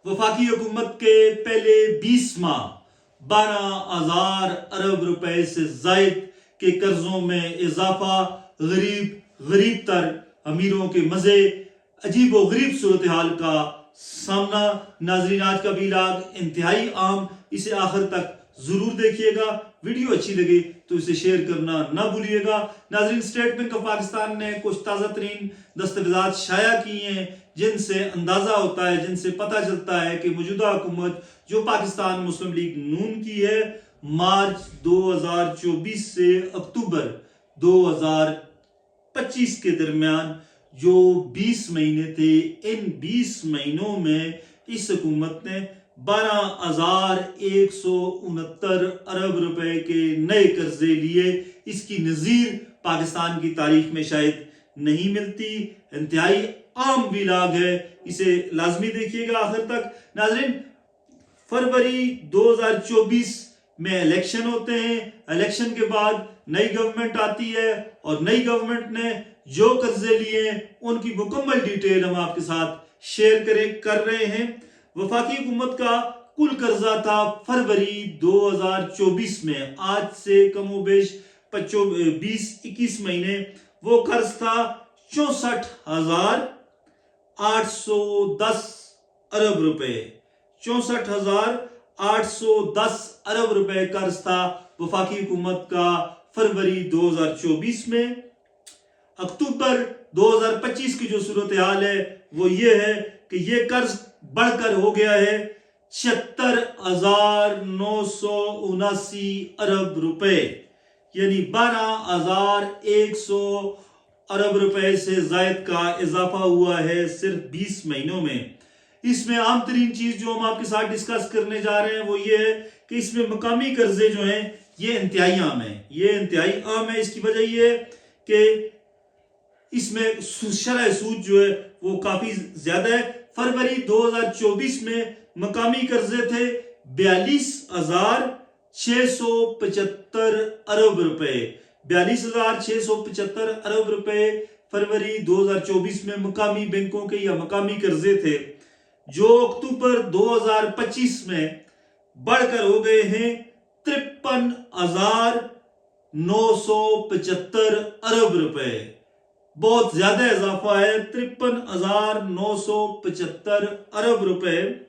वफाकी हुकूमत के पहले 20 माह 12,000 अरब रुपए से जायद के कर्जों में इजाफा, गरीब तर अमीरों के मजे, अजीब व गरीब सूरत हाल का सामना। नाजरीन, आज का वीलॉग इंतहाई आम, इसे आखिर तक जरूर देखिएगा। वीडियो अच्छी लगे तो इसे शेयर करना ना भूलिएगा। नाजरीन, स्टेट बैंक ऑफ पाकिस्तान ने कुछ ताज़ा तरीन दस्तावेजात शाया किए हैं जिनसे अंदाजा होता है, जिनसे पता चलता है कि मौजूदा हुकूमत जो पाकिस्तान मुस्लिम लीग नून की है, मार्च 2024 से अक्टूबर 2025 के दरमियान जो 20 महीने थे, इन 20 महीनों में इस हुकूमत ने 12,169 अरब रुपए के नए कर्जे लिए। इसकी नजीर पाकिस्तान की तारीख में शायद नहीं मिलती। इंतहाई आम वीलॉग है, इसे लाजमी देखिएगा आखिर तक। नाजरीन, फरवरी 2024 में इलेक्शन होते हैं। इलेक्शन के बाद नई गवर्नमेंट आती है और नई गवर्नमेंट ने जो कर्जे लिए उनकी मुकम्मल डिटेल हम आपके साथ शेयर कर रहे हैं। वफाकी हुकूमत का कुल कर्जा था फरवरी 2024 में, आज से कमोबेश 20-21 महीने, वो कर्ज था 64,810 अरब रुपए। 64,810 अरब रुपए कर्ज था वफाकी हुकूमत का फरवरी 2024 में। अक्टूबर 2025 की जो सूरत हाल है वो ये है कि ये कर्ज बढ़कर हो गया है 76,979 अरब रुपए, यानी 12,100 अरब रुपए से जायद का इजाफा हुआ है सिर्फ 20 महीनों में। इसमें आम तरीन चीज जो हम आपके साथ डिस्कस करने जा रहे हैं वो ये है कि इसमें मकामी कर्जे जो हैं ये इंतहाई आम है। इसकी वजह ये है कि इसमें शरह सूद जो है वो काफी ज्यादा है। फरवरी 2024 में मकामी कर्जे थे 42,675 अरब रुपए। 42,675 अरब रुपए फरवरी 2024 में मकामी बैंकों के या मकामी कर्जे थे, जो अक्टूबर 2025 में बढ़कर हो गए हैं 53,975 अरब रुपए। बहुत ज्यादा इजाफा है, 53,975 अरब रुपए,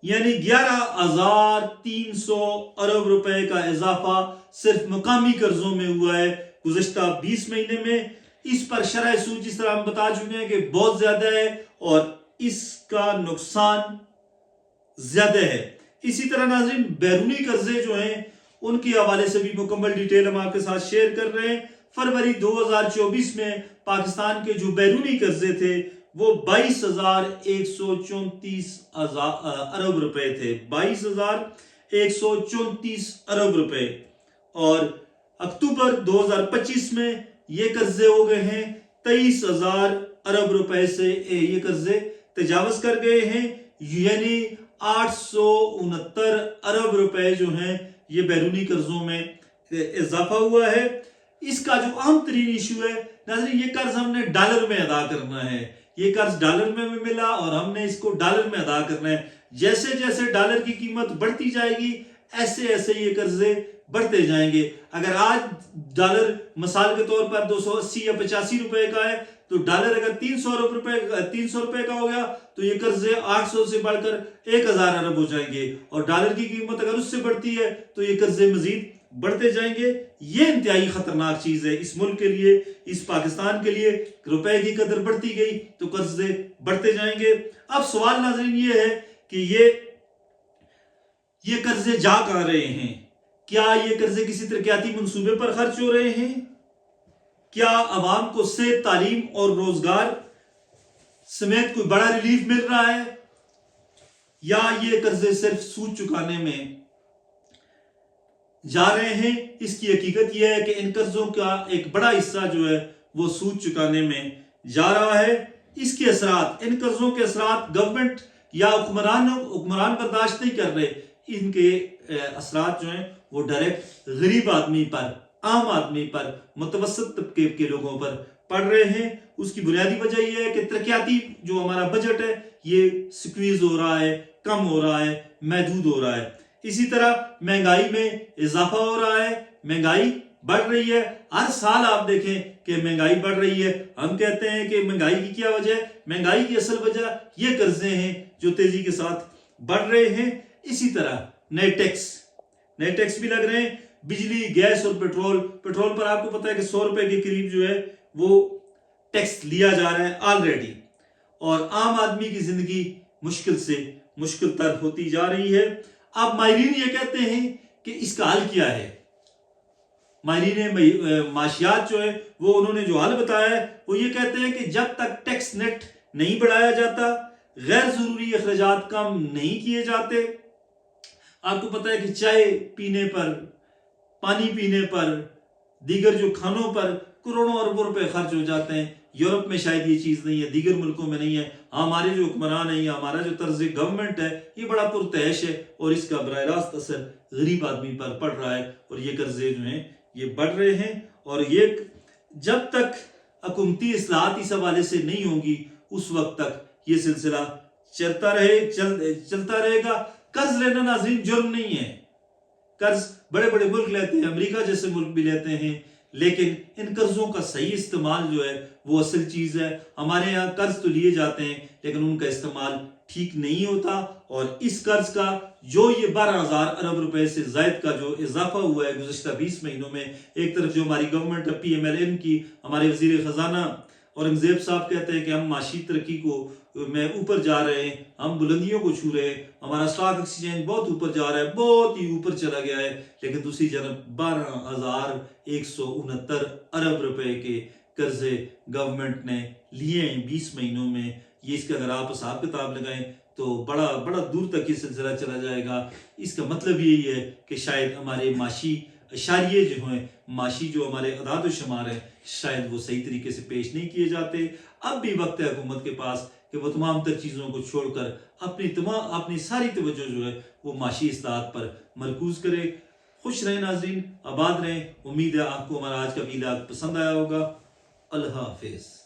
यानी 11,300 अरब रुपए का इजाफा सिर्फ मकामी कर्जों में हुआ है गुज़श्ता 20 महीने में। इस पर शरह सूद जिस तरह हम बता चुके हैं कि बहुत ज्यादा है और इसका नुकसान ज्यादा है। इसी तरह नाज़रीन, बैरूनी कर्जे जो हैं उनके हवाले से भी मुकम्मल डिटेल हम आपके साथ शेयर कर रहे हैं। फरवरी 2024 में पाकिस्तान के जो बैरूनी कर्जे थे वो 22,134 अरब रुपए थे, 22,134 अरब रुपए। और अक्टूबर 2025 में ये कर्जे हो गए हैं 23,000 अरब रुपए से ये कर्जे तजावज कर गए हैं, यानी 869 अरब रुपए जो हैं ये बैरूनी कर्जों में इजाफा हुआ है। इसका जो अहम तरीन इशू है नाज़रीन, ये कर्ज हमने डॉलर में अदा करना है। ये कर्ज डॉलर में मिला और हमने इसको डॉलर में अदा करना है। जैसे जैसे डॉलर की कीमत बढ़ती जाएगी ऐसे ऐसे ये कर्जे बढ़ते जाएंगे। अगर आज डॉलर मिसाल के तौर पर 280 या 85 रुपए का है, तो डॉलर अगर 300 रुपए का हो गया तो ये कर्जे 800 से बढ़कर 1,000 अरब हो जाएंगे। और डॉलर की कीमत अगर उससे बढ़ती है तो ये कर्जे मजीद बढ़ते जाएंगे। ये इंतहाई खतरनाक चीज है इस मुल्क के लिए, इस पाकिस्तान के लिए। रुपए की कदर बढ़ती गई तो कर्जे बढ़ते जाएंगे। अब सवाल नाज़रीन ये है कि ये कर्जे जा कहां रहे हैं? क्या ये कर्जे किसी तरक्याती मंसूबे पर खर्च हो रहे हैं? क्या अवाम को सेहत, तालीम और रोजगार समेत कोई बड़ा रिलीफ मिल रहा है, या ये कर्जे सिर्फ सूद चुकाने में जा रहे हैं? इसकी हकीकत यह है कि इन कर्जों का एक बड़ा हिस्सा जो है वो सूद चुकाने में जा रहा है। इसके असरात, इन कर्जों के असरात गवर्नमेंट या हुक्मरान बर्दाश्त नहीं कर रहे। इनके असरात जो हैं वो डायरेक्ट गरीब आदमी पर, आम आदमी पर, मुतवसत तबके के लोगों पर पड़ रहे हैं। उसकी बुनियादी वजह यह है कि तरक्याती जो हमारा बजट है یہ سکویز ہو رہا ہے، کم ہو رہا ہے، محدود ہو رہا ہے۔ اسی طرح مہنگائی میں اضافہ ہو رہا ہے، مہنگائی بڑھ رہی ہے، ہر سال آپ دیکھیں کہ مہنگائی بڑھ رہی ہے۔ ہم کہتے ہیں کہ مہنگائی کی کیا وجہ ہے؟ مہنگائی کی اصل وجہ یہ قرضے ہیں جو تیزی کے ساتھ بڑھ رہے ہیں۔ اسی طرح نئے ٹیکس بھی لگ رہے ہیں، بجلی، گیس اور پیٹرول پر آپ کو پتا ہے کہ 100 روپے کے قریب جو ہے وہ ٹیکس لیا جا رہا ہے آلریڈی، اور عام آدمی کی زندگی مشکل سے مشکل تر ہوتی جا رہی ہے۔ اب ماہرین یہ کہتے ہیں کہ اس کا حل کیا ہے؟ ماہرین معاشیات جو ہے وہ انہوں نے جو حل بتایا ہے وہ یہ کہتے ہیں کہ جب تک ٹیکس نیٹ نہیں بڑھایا جاتا، غیر ضروری اخراجات کم نہیں کیے جاتے، آپ کو پتا ہے کہ چائے پینے پر، پانی پینے پر، دیگر جو کھانوں پر کروڑوں اربوں روپے خرچ ہو جاتے ہیں۔ یورپ میں شاید یہ چیز نہیں ہے، دیگر ملکوں میں نہیں ہے۔ ہمارے جو حکمران ہیں یا ہمارا جو طرز گورنمنٹ ہے یہ بڑا پرتعیش ہے، اور اس کا براہ راست اثر غریب آدمی پر پڑ رہا ہے، اور یہ قرضے جو ہیں یہ بڑھ رہے ہیں۔ اور یہ جب تک حکومتی اصلاحات اس حوالے سے نہیں ہوں گی اس وقت تک یہ سلسلہ چلتا رہے گا۔ قرض لینا ناظرین جرم نہیں ہے، قرض بڑے بڑے ملک لیتے ہیں، امریکہ جیسے ملک بھی لیتے ہیں، لیکن ان قرضوں کا صحیح استعمال جو ہے وہ اصل چیز ہے۔ ہمارے ہاں قرض تو لیے جاتے ہیں لیکن ان کا استعمال ٹھیک نہیں ہوتا، اور اس قرض کا جو یہ 12,000 ارب روپے سے زائد کا جو اضافہ ہوا ہے گزشتہ 20 مہینوں میں، ایک طرف جو ہماری government P M L N کی، ہمارے وزیر خزانہ اورنگزیب صاحب کہتے ہیں کہ ہم معاشی ترقی کو میں اوپر جا رہے ہیں، ہم بلندیوں کو چھو رہے ہیں، ہمارا سٹاک ایکسچینج بہت اوپر جا رہا ہے، بہت ہی اوپر چلا گیا ہے، لیکن دوسری جانب 12,169 ارب روپے کے قرضے گورنمنٹ نے لیے ہیں 20 مہینوں میں۔ یہ اس کا اگر آپ حساب کتاب لگائیں تو بڑا دور تک یہ سلسلہ چلا جائے گا۔ اس کا مطلب یہی ہے کہ شاید ہمارے معاشی اشاریے جو ہیں، معاشی جو ہمارے اعداد و شمار ہیں، شاید وہ صحیح طریقے سے پیش نہیں کیے جاتے۔ اب بھی وقت ہے حکومت کے پاس کہ وہ تمام تر چیزوں کو چھوڑ کر اپنی ساری توجہ جو ہے وہ معاشی اصلاحات پر مرکوز کرے۔ خوش رہیں ناظرین، آباد رہیں۔ امید ہے آپ کو ہمارا آج کا ویلاگ پسند آیا ہوگا۔ اللہ حافظ۔